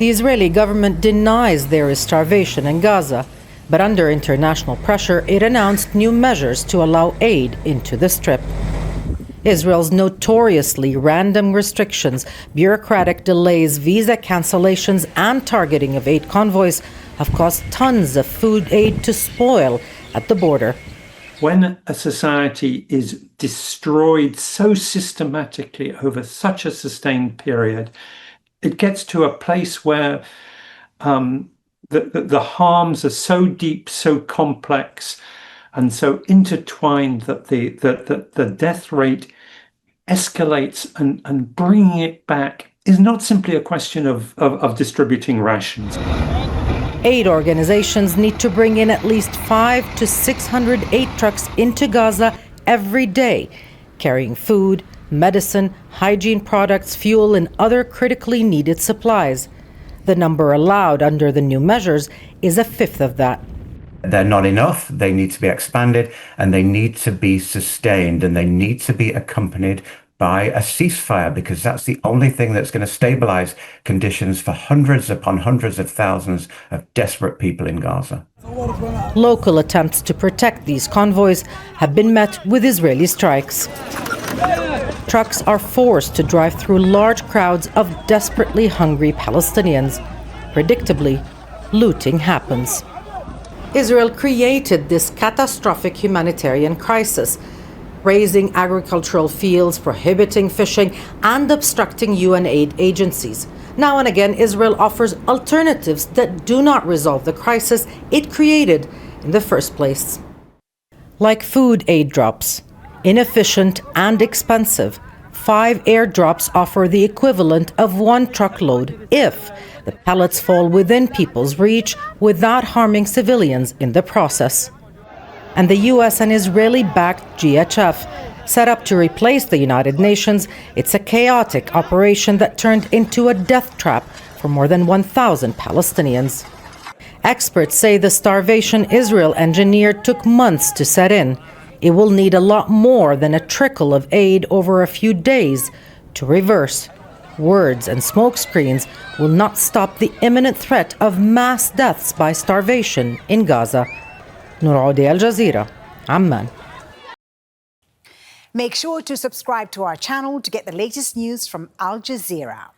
The Israeli government denies there is starvation in Gaza, but under international pressure, it announced new measures to allow aid into the Strip. Israel's notoriously random restrictions, bureaucratic delays, visa cancellations, and targeting of aid convoys have caused tons of food aid to spoil at the border. When a society is destroyed so systematically over such a sustained period, it gets to a place where the harms are so deep, so complex, and so intertwined that the death rate escalates, and bringing it back is not simply a question of distributing rations. Aid organizations need to bring in at least 500 to 600 aid trucks into Gaza every day, carrying food, medicine, hygiene products, fuel, and other critically needed supplies. The number allowed under the new measures is a fifth of that. They're not enough. They need to be expanded, and they need to be sustained, and they need to be accompanied by a ceasefire, because that's the only thing that's going to stabilize conditions for hundreds upon hundreds of thousands of desperate people in Gaza. Local attempts to protect these convoys have been met with Israeli strikes. Trucks are forced to drive through large crowds of desperately hungry Palestinians. Predictably, looting happens. Israel created this catastrophic humanitarian crisis, razing agricultural fields, prohibiting fishing, and obstructing UN aid agencies. Now and again, Israel offers alternatives that do not resolve the crisis it created in the first place. Like food aid drops, inefficient and expensive, 5 airdrops offer the equivalent of 1 truckload if the pellets fall within people's reach without harming civilians in the process. And the US and Israeli-backed GHF, set up to replace the United Nations, it's a chaotic operation that turned into a death trap for more than 1,000 Palestinians. Experts say the starvation Israel engineered took months to set in. It will need a lot more than a trickle of aid over a few days to reverse. Words and smokescreens will not stop the imminent threat of mass deaths by starvation in Gaza. Nour, Odeh, Jazeera, Amman. Make sure to subscribe to our channel to get the latest news from Al Jazeera.